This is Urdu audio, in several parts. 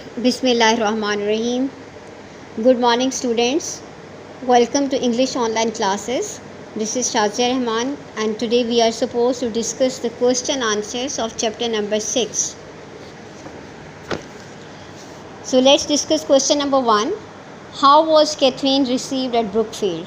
Bismillahir Rahmanir Rahim. Good morning, students. Welcome to English online classes. This is Shazia Rahman, and today we are supposed to discuss the question answers of chapter number 6. So let's discuss question number 1. How was Catherine received at Brookfield?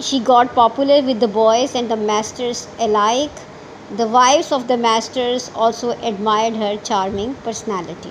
She got popular with the boys and the masters alike. The wives of the masters also admired her charming personality.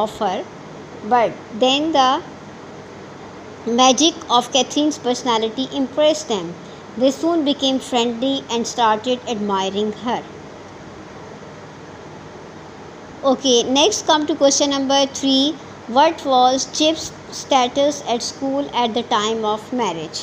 of her, but then the magic of Catherine's personality impressed them. They soon became friendly and started admiring her. Okay, next come to question number 3. What was Chip's status at school at the time of marriage?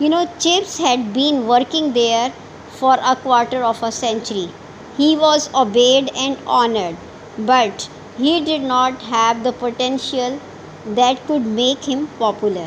You know, Chips had been working there for a quarter of a century. He was obeyed and honored, but he did not have the potential that could make him popular.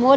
more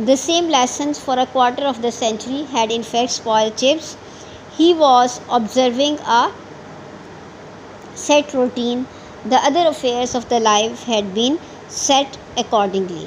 The same lessons for a quarter of the century had in fact spoiled Chips. He was observing a set routine. The other affairs of the life had been set accordingly.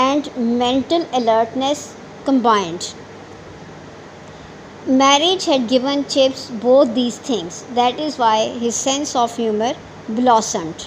and mental alertness combined. Marriage had given Chips both these things. That is why his sense of humor blossomed.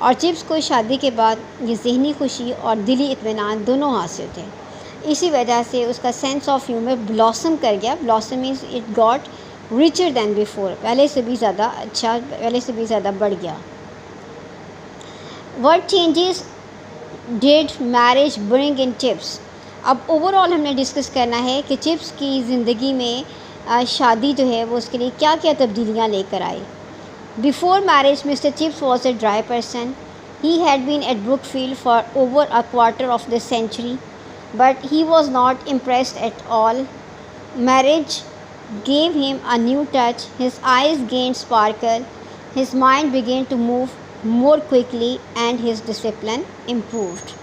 اور چپس کو شادی کے بعد یہ ذہنی خوشی اور دلی اطمینان دونوں حاصل تھے. اسی وجہ سے اس کا سینس آف ہیومر بلاسم کر گیا. Blossom means it got richer than before, پہلے سے بھی زیادہ اچھا, پہلے سے بھی زیادہ بڑھ گیا. What changes did marriage bring in Chips؟ اب اوور آل ہم نے ڈسکس کرنا ہے کہ چپس کی زندگی میں شادی جو ہے وہ اس کے لیے کیا کیا تبدیلیاں لے کر آئی. Before marriage Mr Chips was a dry person. He had been at Brookfield for over a quarter of the century, but he was not impressed at all. Marriage gave him a new touch. His eyes gained sparkle. His mind began to move more quickly and his discipline improved.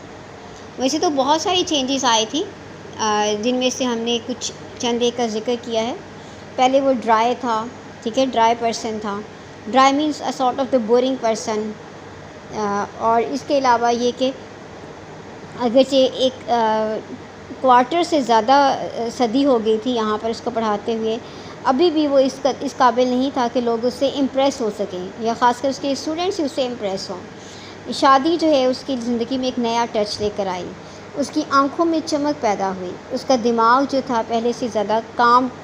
ویسے تو بہت ساری چینجز آئی تھی جن میں سے ہم نے کچھ چند ایک کا ذکر کیا ہے. پہلے وہ ڈرائی تھا, ٹھیک ہے, ڈرائی پرسن تھا. Dry means a sort of the boring person. اور اس کے علاوہ یہ کہ اگرچہ ایک کوارٹر سے زیادہ صدی ہو گئی تھی یہاں پر اس کو پڑھاتے ہوئے, ابھی بھی وہ اس قابل نہیں تھا کہ لوگ اس سے امپریس ہو سکیں, یا خاص کر اس کے اسٹوڈنٹس اس سے امپریس ہوں. شادی جو ہے اس کی زندگی میں ایک نیا ٹچ لے کر آئی. اس کی آنکھوں میں چمک پیدا ہوئی. اس کا دماغ جو تھا پہلے سے زیادہ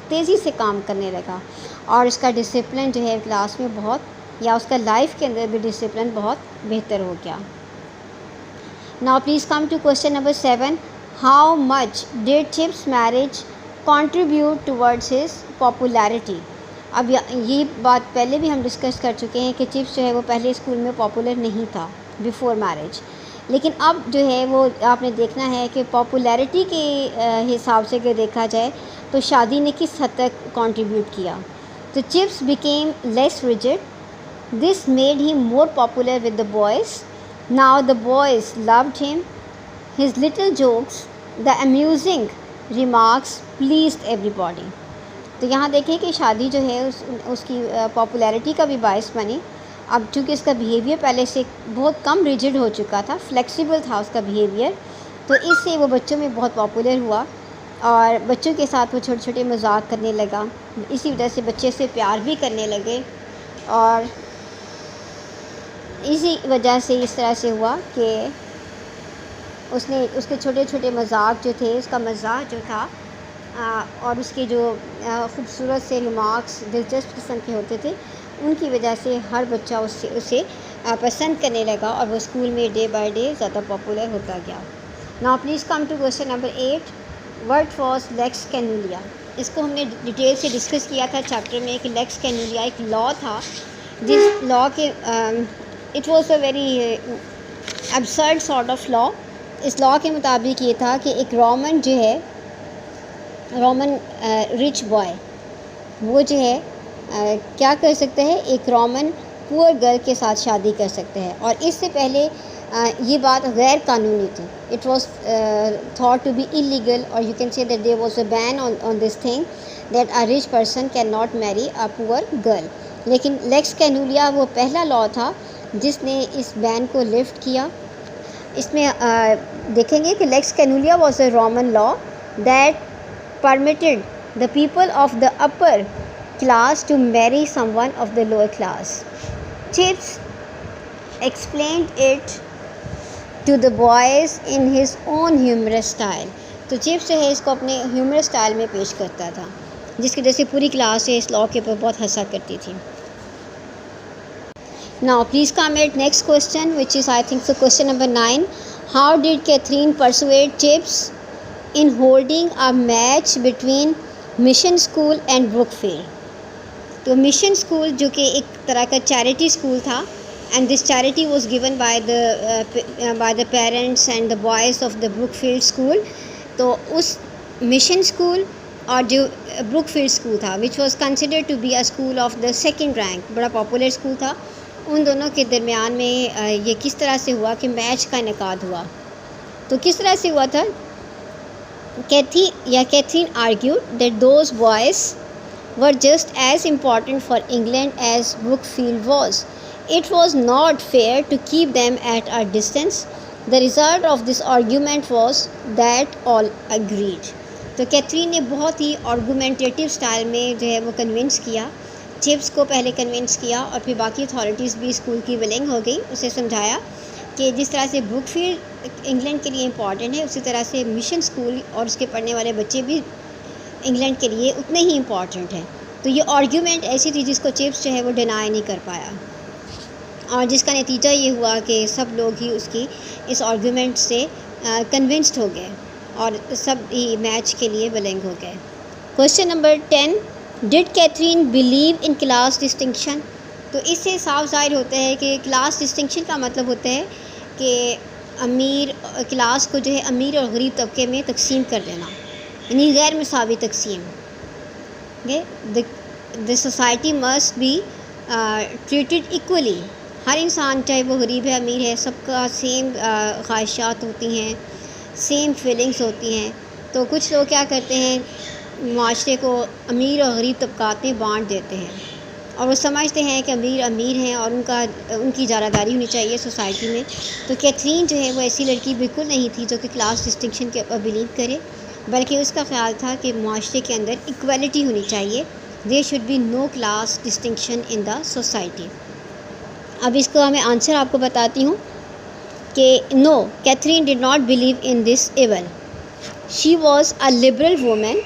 تیزی سے کام کرنے لگا, اور اس کا ڈسپلن جو ہے کلاس میں بہت, یا اس کا لائف کے اندر بھی ڈسپلن بہت بہتر ہو گیا. Now please come to question number 7. How much did Chip's marriage contribute towards his popularity؟ اب یہ بات پہلے بھی ہم ڈسکس کر چکے ہیں کہ چپس جو ہے وہ پہلے اسکول میں پاپولر نہیں تھا بیفور میرج, لیکن اب جو ہے وہ آپ نے دیکھنا ہے کہ پاپولیرٹی کے حساب سے اگر دیکھا جائے تو شادی نے کس حد تک کنٹریبیوٹ کیا. تو chips became less rigid. This made him more popular with the boys. Now the boys loved him. His little jokes, the amusing remarks pleased everybody. تو یہاں دیکھیں کہ شادی جو ہے اس کی پاپولیرٹی کا بھی باعث بنی. اب چونکہ اس کا بیہیویئر پہلے سے بہت کم ریجڈ ہو چکا تھا, فلیکسیبل تھا اس کا بیہیویئر, تو اس سے وہ بچوں میں بہت پاپولر ہوا, اور بچوں کے ساتھ وہ چھوٹے چھوٹے مذاق کرنے لگا. اسی وجہ سے بچے سے پیار بھی کرنے لگے, اور اسی وجہ سے اس طرح سے ہوا کہ اس کے چھوٹے چھوٹے مذاق جو تھے, اس کا مزاح جو تھا, اور اس کے جو خوبصورت سے ریمارکس دلچسپ قسم کے ہوتے تھے, ان کی وجہ سے ہر بچہ اسے پسند کرنے لگا, اور وہ اسکول میں ڈے بائی ڈے زیادہ پاپولر ہوتا گیا. Now please come to question number 8. What was lex Canuleia? اس کو ہم نے ڈیٹیل سے ڈسکس کیا تھا چیپٹر میں کہ لیکس کینولیا ایک لا تھا, جس لا کے it was a very absurd sort of law. اس لا کے مطابق یہ تھا کہ ایک رومن جو ہے, رومن رچ بوائے, وہ جو ہے کیا کر سکتا ہے, ایک رومن پور گرل کے ساتھ شادی کر سکتا ہے. اور اس سے پہلے یہ بات غیر قانونی تھی. It was thought to be illegal, اور you can say that there was a ban on this thing that a rich person can not marry a پور گرل. لیکن لیکس کینولیا وہ پہلا لا تھا جس نے اس بین کو لفٹ کیا. اس میں دیکھیں گے کہ lex Canuleia was a Roman law that permitted the people of the upper class to marry someone of the lower class. Chips explained it to the boys in his own humorous style. تو چپس جو ہے اس کو اپنے ہیومرس اسٹائل میں پیش کرتا تھا, جس کی وجہ سے پوری کلاس اس لا کے اوپر بہت ہنسا کرتی تھی. Now please come at next question, which is I think so question number 9. How did Catherine persuade Chips in holding a match between Mission School and Brookfield؟ تو مشن اسکول جو کہ ایک طرح کا چیریٹی اسکول تھا, and this charity was given by the parents and the boys of the Brookfield school. تو اس مشن اسکول اور جو بروکفیلڈ اسکول تھا, which was considered to be a school of the second rank, بڑا پاپولر اسکول تھا, ان دونوں کے درمیان میں یہ کس طرح سے ہوا کہ میچ کا انعقاد ہوا. تو کس طرح سے ہوا تھا, Catherine argued that those boys were just as important for England as Brookfield was. It was not fair to keep them at a distance. The result of this argument was that all agreed. تو کیتھرین نے بہت ہی آرگومنٹیٹیو سٹائل میں جو ہے وہ کنونس کیا چپس کو پہلے کنونس کیا اور پھر باقی اتھارٹیز بھی اسکول کی ولنگ ہو گئی. اسے سمجھایا کہ جس طرح سے بروک فیلڈ انگلینڈ کے لیے امپورٹنٹ ہے، اسی طرح سے مشن اسکول اور اس کے پڑھنے والے بچے بھی انگلینڈ کے لیے اتنے ہی امپورٹنٹ ہیں. تو یہ آرگیومنٹ ایسی تھی جس کو چپس جو ہے وہ ڈینائی نہیں کر پایا، اور جس کا نتیجہ یہ ہوا کہ سب لوگ ہی اس آرگیومنٹ سے کنونسڈ ہو گئے اور سب ہی میچ کے لیے ولنگ ہو گئے. Question number 10، did Katherine believe in class distinction? تو اس سے صاف ظاہر ہوتا ہے کہ کلاس ڈسٹنکشن کا مطلب ہوتا ہے کہ امیر کلاس کو جو ہے امیر اور غریب طبقے میں تقسیم کر دینا، یعنی غیر مساوی تقسیم. The society must be treated equally. ہر انسان چاہے وہ غریب ہے امیر ہے، سب کا سیم خواہشات ہوتی ہیں، سیم فیلنگس ہوتی ہیں. تو کچھ لوگ کیا کرتے ہیں، معاشرے کو امیر اور غریب طبقات میں بانٹ دیتے ہیں، اور وہ سمجھتے ہیں کہ امیر ہیں اور ان کی اجارہ ہونی چاہیے سوسائٹی میں. تو کیتھرین جو ہے وہ ایسی لڑکی بالکل نہیں تھی جو کہ کلاس ڈسٹنکشن کے اوپر بلیو کرے، بلکہ اس کا خیال تھا کہ معاشرے کے اندر ایکویلٹی ہونی چاہیے. There should be no class distinction in the society. اب اس کا میں آنسر آپ کو بتاتی ہوں کہ no, Katherine did not believe in this evil. She was a liberal woman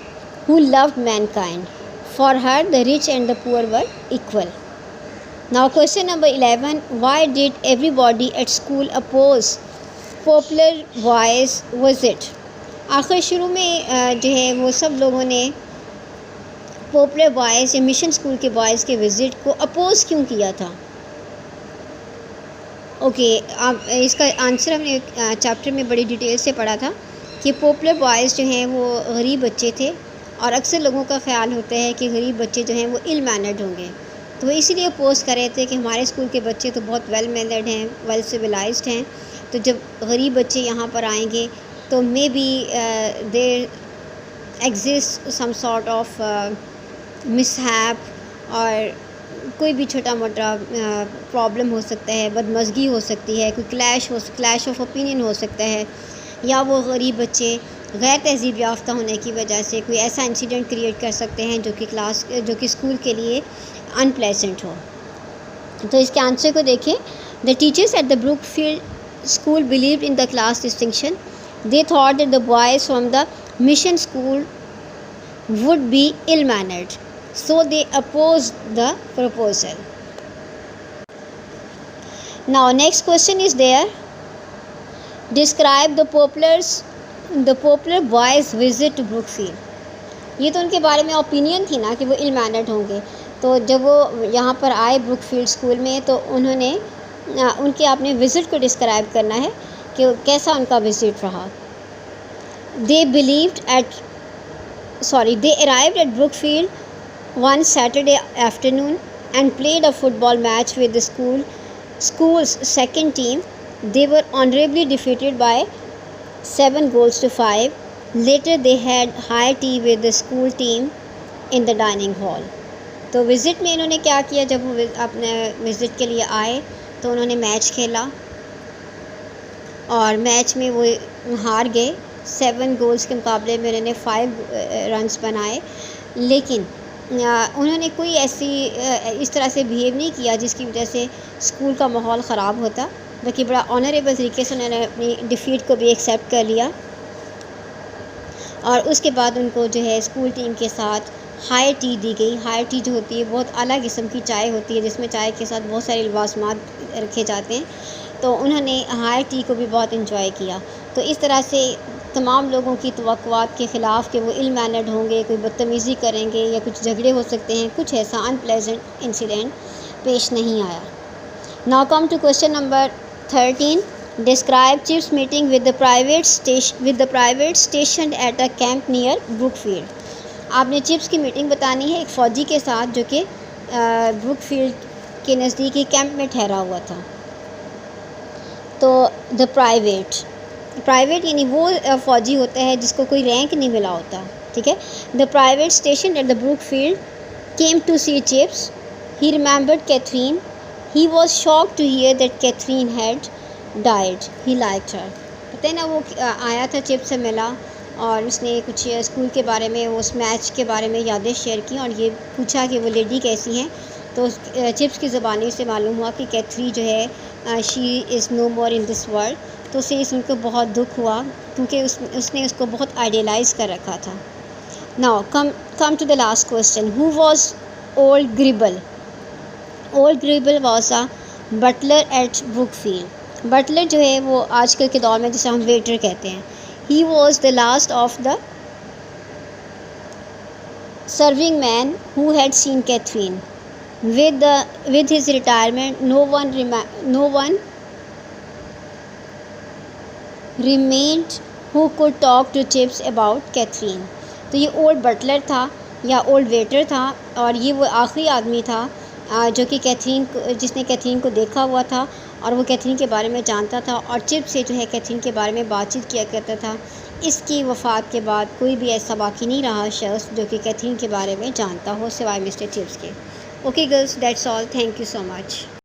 who loved mankind. For her, the rich and the poor were equal. Now question number 11, why did everybody at school oppose popular boys' visit? آخر شروع میں جو ہے وہ سب لوگوں نے پاپولر بوائز یا مشن اسکول کے بوائز کے وزٹ کو اپوز کیوں کیا تھا؟ اوکے، اب اس کا آنسر ہم نے چیپٹر میں بڑی ڈیٹیل سے پڑھا تھا کہ پاپولر بوائز جو ہیں وہ غریب بچے تھے، اور اکثر لوگوں کا خیال ہوتا ہے کہ غریب بچے جو ہیں وہ ill mannered ہوں گے، تو وہ اسی لیے اپوز کر رہے تھے کہ ہمارے اسکول کے بچے تو بہت ویل مینرڈ ہیں، ویل سویلائزڈ ہیں، تو جب غریب بچے یہاں پر آئیں گے تو may be there exist some sort of mishap, اور کوئی بھی چھوٹا موٹا پرابلم ہو سکتا ہے، بدمزگی ہو سکتی ہے، کوئی کلیش آف اوپینین ہو سکتا ہے، یا وہ غریب بچے غیر تہذیب یافتہ ہونے کی وجہ سے کوئی ایسا انسیڈنٹ کریٹ کر سکتے ہیں جو کہ اسکول کے لیے ان پلیزنٹ ہو. تو اس کے آنسر کو دیکھیں. The teachers at the Brookfield school believed in the class distinction. They thought that the boys from the mission school would be ill-mannered, so they opposed the proposal. Now next question is there. Describe the popular boys' visit to Brookfield. یہ تو ان کے بارے میں اوپینین تھی نا کہ وہ ill-mannered ہوں گے. تو جب وہ یہاں پر آئے بروک فیلڈ اسکول میں تو انہوں نے ان کے اپنے وزٹ کو ڈسکرائب کرنا ہے کہ کیسا ان کا وزٹ رہا. They arrived at Brookfield one Saturday afternoon and played a football match with the school's second team. They were honorably defeated by 7-5. Later they had high tea with the school team in the dining hall. تو وزٹ میں انہوں نے کیا کیا، جب وہ اپنے وزٹ کے لیے آئے تو انہوں نے میچ کھیلا، اور میچ میں وہ ہار گئے. 7 گولز کے مقابلے میں انہوں نے 5 رنز بنائے، لیکن انہوں نے کوئی اس طرح سے بیہیو نہیں کیا جس کی وجہ سے اسکول کا ماحول خراب ہوتا، بلکہ بڑا آنریبل طریقے سے انہوں نے اپنی ڈیفیٹ کو بھی ایکسیپٹ کر لیا. اور اس کے بعد ان کو جو ہے اسکول ٹیم کے ساتھ ہائی ٹی دی گئی. ہائی ٹی جو ہوتی ہے بہت اعلیٰ قسم کی چائے ہوتی ہے، جس میں چائے کے ساتھ بہت سارے لوازمات رکھے جاتے ہیں، تو انہوں نے ہائی ٹی کو بھی بہت انجوائے کیا. تو اس طرح سے تمام لوگوں کی توقعات کے خلاف کہ وہ ill mannered ہوں گے، کوئی بدتمیزی کریں گے یا کچھ جھگڑے ہو سکتے ہیں، کچھ ایسا ان پلیزنٹ انسیڈنٹ پیش نہیں آیا. Now come to question number 13. Describe Chip's meeting with the private stationed at a camp near Brookfield. آپ نے چپس کی میٹنگ بتانی ہے ایک فوجی کے ساتھ جو کہ بروک فیلڈ کے نزدیکی کیمپ میں ٹھہرا ہوا تھا. تو دا پرائیویٹ یعنی وہ فوجی ہوتا ہے جس کو کوئی رینک نہیں ملا ہوتا، ٹھیک ہے. The private station at the Brookfield came to see Chips. He remembered Katherine. He was shock to hear that Katherine had died. He liked her. پتہ ہے نا، وہ آیا تھا چپس سے ملا، اور اس نے کچھ اسکول کے بارے میں، اس میچ کے بارے میں یادیں شیئر کی اور یہ پوچھا کہ وہ لیڈی کیسی ہیں. تو چپس کی زبانی سے معلوم ہوا کہ کیتھری جو ہے شی از نو مور ان دس ورلڈ. تو اسے سن کو بہت دکھ ہوا کیونکہ اس نے اس کو بہت آئیڈیلائز کر رکھا تھا. Now come to the last question. Who was old Gribble? Old Gribble was a butler at Brookfield. بٹلر جو ہے وہ آج کل کے دور میں جسے ہم ویٹر کہتے ہیں. He was the last of the serving men who had seen Catherine. With his retirement, no one remained who could talk to Chips about Catherine. تو یہ اولڈ بٹلر تھا یا اولڈ ویٹر تھا، اور یہ وہ آخری آدمی تھا جو کہ جس نے کیتھرین کو دیکھا ہوا تھا اور وہ کیتھرین کے بارے میں جانتا تھا اور چپ سے جو ہے کیتھرین کے بارے میں بات چیت کیا کرتا تھا. اس کی وفات کے بعد کوئی بھی ایسا باقی نہیں رہا شخص جو کہ کیتھرین کے بارے میں جانتا ہو سوائے مسٹر چپس کے. Okay girls, that's all. Thank you so much.